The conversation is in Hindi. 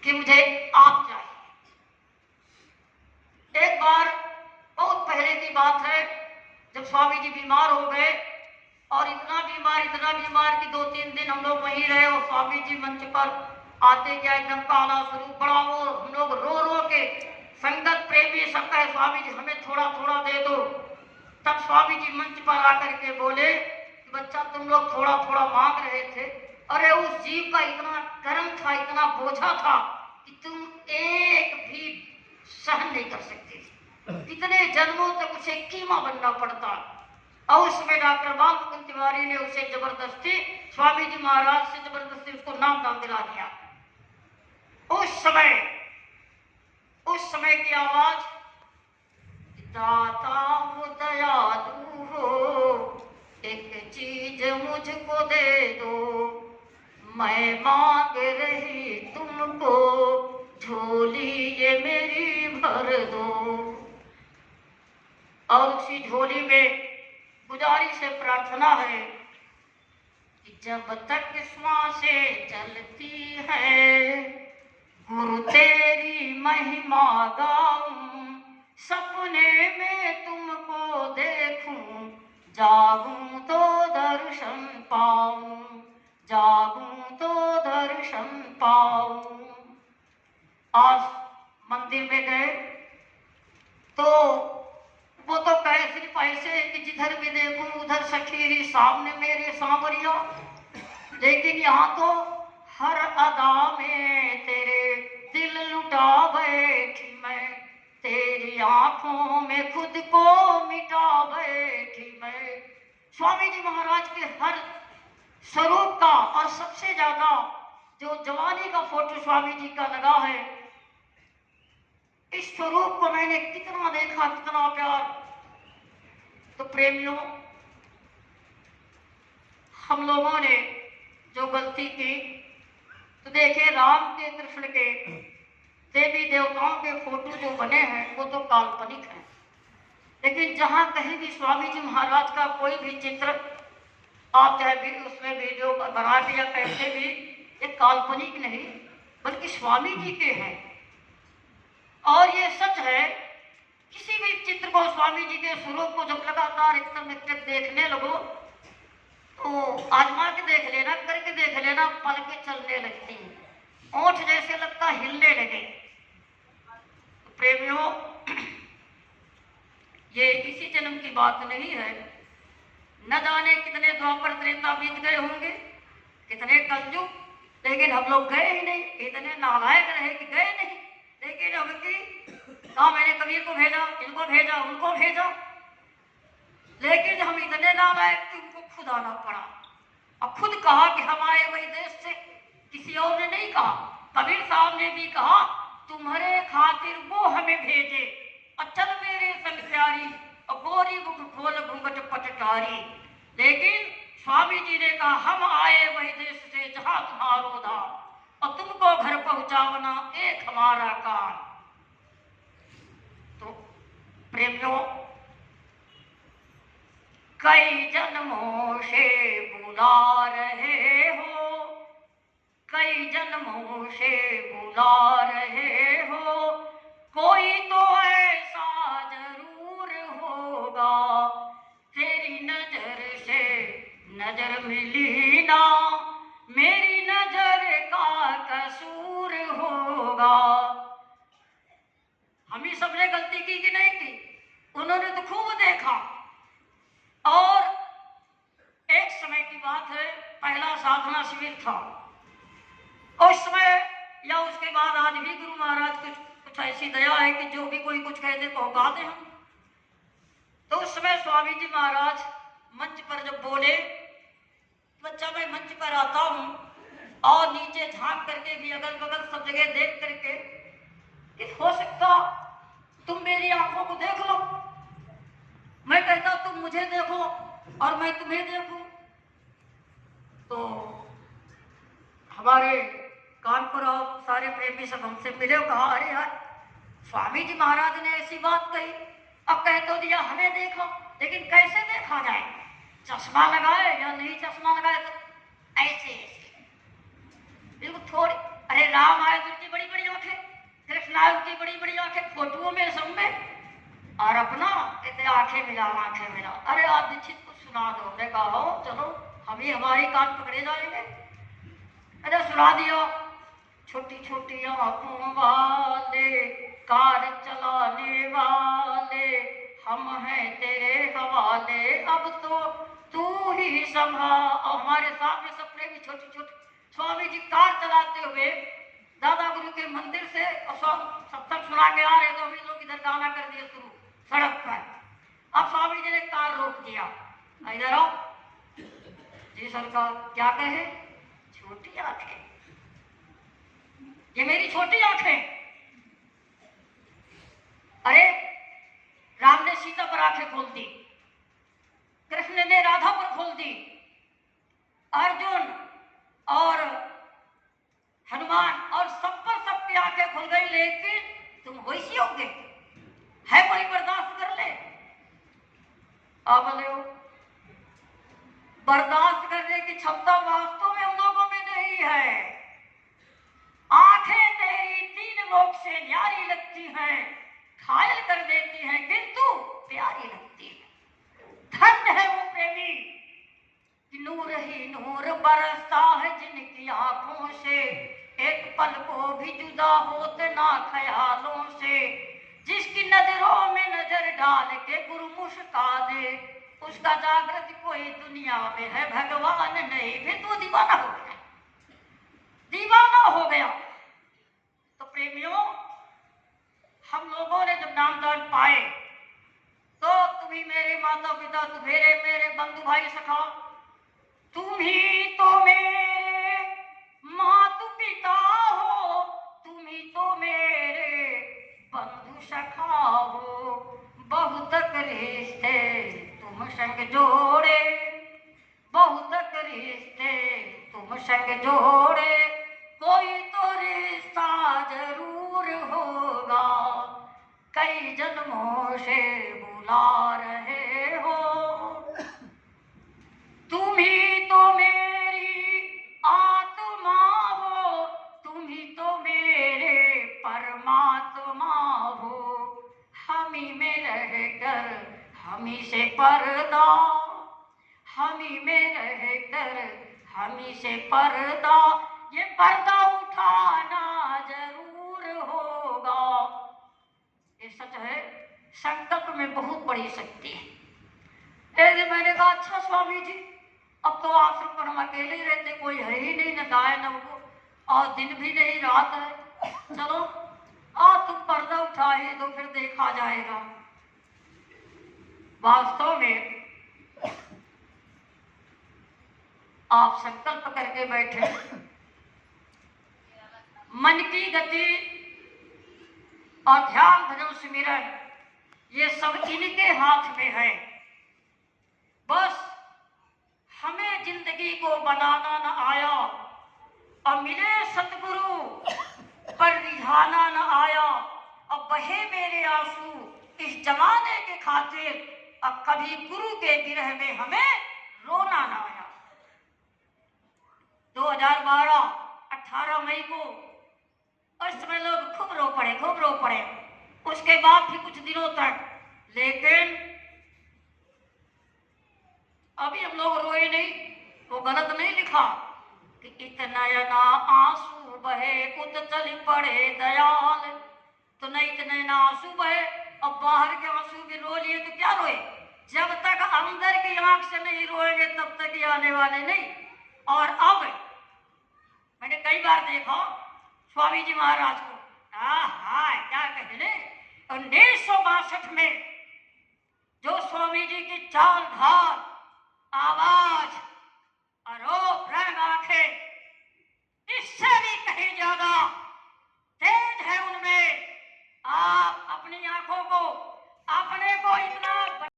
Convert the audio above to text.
कि मुझे आप चाहिए। एक बार बहुत पहले की बात है, जब स्वामी जी बीमार हो गए और इतना बीमार कि 2-3 दिन हम लोग वहीं रहे और स्वामी जी मंच पर आते क्या एकदम काला स्वरूप बड़ा, वो हम लोग रो रो के संगत प्रेमी सब कहे स्वामी जी हमें थोड़ा थोड़ा दे दो। तब स्वामी जी मंच पर आकर के बोले, बच्चा तुम लोग थोड़ा थोड़ा मांग रहे थे, अरे उस जीव का इतना कर्म था, इतना बोझा था कि तुम एक भी सहन नहीं कर सकते, कितने जन्मों तक उसे कीमा बनना पड़ता। और उस समय डॉक्टर बाल मुकुंद तिवारी ने उसे जबरदस्ती स्वामी जी महाराज से जबरदस्ती उसको नाम दान दिला दिया। उस समय की आवाज, दाता हो दयालु हो, एक चीज मुझको दे दो, मैं मांग रही तुमको, झोली ये मेरी भर दो। और उसी झोली में गुजारिश से प्रार्थना है कि जब तक श्वासें चलती है, गुरु तेरी महिमा गाऊं, सपने में तुमको देखूं, जागूं तो दर्शन पाऊं, जागूं तो दर्शन पाऊं। आज मंदिर में गए तो वो तो कहे सिर्फ ऐसे कि जिधर भी देखूं उधर सखीरी सामने मेरे सांवरिया, लेकिन यहाँ तो हर अदा में तेरे दिल लुटा बैठी मैं, तेरी आंखों में खुद को मिटा बैठी मैं। स्वामी जी महाराज के हर स्वरूप का और सबसे ज्यादा जो जवानी का फोटो स्वामी जी का लगा है, इस स्वरूप को मैंने कितना देखा, कितना प्यार। तो प्रेमियों, हम लोगों ने जो गलती की, तो देखे राम के कृष्ण के देवी देवताओं के फोटो जो बने हैं वो तो काल्पनिक है, लेकिन जहां कहीं भी स्वामी जी महाराज का कोई भी चित्र आप चाहे भी उसमें वीडियो बना के या कैसे भी, ये काल्पनिक नहीं बल्कि स्वामी जी के हैं। और ये सच है, किसी भी चित्र को स्वामी जी के स्वरूप को जब लगातार एकदम एक देखने लगो तो आजमा के देख लेना, करके देख लेना, पल के चलने लगती है, ओंठ जैसे लगता हिलने लगे। तो प्रेमियों, ये इसी जन्म की बात नहीं है, न जाने कितने द्वापर त्रेता बीत गए होंगे, कितने कलयुग, लेकिन हम लोग गए ही नहीं, इतने नालायक रहे कि गए नहीं। लेकिन अब की कहा मैंने कबीर को भेजा, इनको भेजा, उनको भेजा, लेकिन हम इतने नालायक कि उनको खुद आना पड़ा। और खुद कहा कि हम आए वही देश से, किसी और ने नहीं कहा। कबीर साहब ने भी कहा तुम्हारे खातिर वो हमें भेजे, अचल मेरे संग प्यारी, और गोरी मुख खोल घूंघट पटकारी। लेकिन स्वामी जी ने कहा हम आए वही देश से जहां तुम्हारो धाम, और तुमको घर पहुंचावना एक हमारा काम। तो प्रेमियों, कई जन्मों से बुला रहे हो, कई जन्मों से बुला रहे हो, कोई तो ऐसा जरूर होगा, तेरी नजर से नजर मिली ना, मेरी नजर का कसूर होगा। हम ही सबने गलती की कि नहीं की? उन्होंने तो खूब देखा। और एक समय की बात है, पहला साधना शिविर था, उस समय या उसके बाद आज भी गुरु महाराज कुछ ऐसी दया है कि जो भी कोई कुछ कहते तो गा दे हम। तो उस समय स्वामी जी महाराज मंच पर जब बोले, बच्चा मैं मंच पर आता हूं और नीचे झांक करके भी अगल बगल सब जगह देख करके कि हो सकता तुम मेरी आंखों को देख लो, मैं कहता तुम मुझे देखो और मैं तुम्हें देखूं। तो हमारे कानपुर और सारे प्रेमी सब हमसे मिले और कहा अरे यार स्वामी जी महाराज ने ऐसी बात कही, अब कह तो दिया हमें देखो, लेकिन कैसे देखा जाए, चश्मा लगाए या नहीं चश्मा लगाए, तो ऐसे ऐसे बिल्कुल थोड़ी। अरे राम आए तो इतनी बड़ी बड़ी कृष्णायु की बड़ी बड़ी आंखें फोटुओं में सब में, और अपना इतने आंखें मिला आंखें मिला। अरे आप दीक्षित को सुना दो। मैं कहा हो चलो, हम ही हमारी कान पकड़े जाएंगे। अरे सुना दिया। छोटी छोटी आंखों वाले, कार चलाने वाले, हम हैं तेरे हवाले, अब तो तू ही संभाल। और हमारे साथ में सपने भी छोटे छोटे। स्वामी जी कार चलाते हुए दादा गुरु के मंदिर से सत्संग सुना के आ रहे, तो हम लोग इधर गाना कर दिए शुरू सड़क पर। अब स्वामी जी ने कार रोक दिया, इधर आओ जी सरकार। क्या कहे? छोटी आंखें, ये मेरी छोटी आंखें। अरे राम ने सीता पर आंखें खोल दी, कृष्ण ने राधा पर खोल दी, अर्जुन और हनुमान और सब पर सबकी आंखें खुल गई, लेकिन तुम वैसी होगे है कोई बर्दाश्त कर ले। अब लो, बर्दाश्त करने की क्षमता वास्तव में उन लोगों में नहीं है। आंखें तेरी तीन लोक से न्यारी लगती हैं, घायल कर देती हैं किंतु प्यारी लगती है। धन्य है वो प्रेमी कि नूर ही नूर बरसता है जिनकी आंखों से, एक पल को भी जुदा होते ना ख्यालों से, जिसकी नजरों में नजर डाल के गुरु मुस्का दे, उसका जागृत कोई दुनिया में है भगवान नहीं। फिर तो दीवाना हो गया, दीवाना हो गया। तो प्रेमियों, हम लोगों ने जब नामदान पाए तो तुम्ही मेरे माता पिता, तुम्हेरे मेरे बंधु भाई सखा, तुम ही तो मेरे मातु पिता हो, तुम ही तो मेरे बंधु सखा हो। बहुत रिश्ते तुम संग जोड़े, बहुत रिश्ते तुम संग जोड़े, कोई तो रिश्ता जरूर होगा, कई जन्मों से बुला रहे हो। तुम ही तो मेरी आत्मा हो, तुम ही तो मेरे परमात्मा हो, हम ही में रहकर हम ही से पर्दा, हम ही में रहकर हम ही से पर्दा, ये पर्दा उठाना जरूर होगा। ये सच है, संकल्प में बहुत बड़ी शक्ति है। एक दिन मैंने कहा अच्छा स्वामी जी, अब तो आश्रम पर हम अकेले ही रहते, कोई है ही नहीं, न गाय न वो, और दिन भी नहीं रात है, चलो तुम पर्दा उठा ही तो फिर देखा जाएगा। वास्तव में आप संकल्प करके बैठे, मन की गति और ध्यान भजन सुमिरन ये सब इनके हाथ में है। बस हमें जिंदगी को बनाना न आया, और मिले सतगुरु पर रिझाना न आया, और बहे मेरे आंसू इस जमाने के खातिर, अब कभी गुरु के विरह में हमें रोना न आया। 2012 18 मई को उस समय लोग खूब रो पड़े, उसके बाद भी कुछ दिनों तक, लेकिन अभी हम लोग रोए नहीं, वो गलत नहीं लिखा कि इतना ना आंसू बहे उत चल पड़े दयाल, तो नहीं इतने ना आंसू बहे और बाहर के आंसू भी रो लिए तो क्या रोए। जब तक अंदर की आंख से नहीं रोएंगे तब तक ये आने वाले नहीं। और अब मैंने कई बार देखा स्वामी जी महाराज को, क्या कहने, 1962 में जो स्वामी जी की चाल ढाल, आवाज,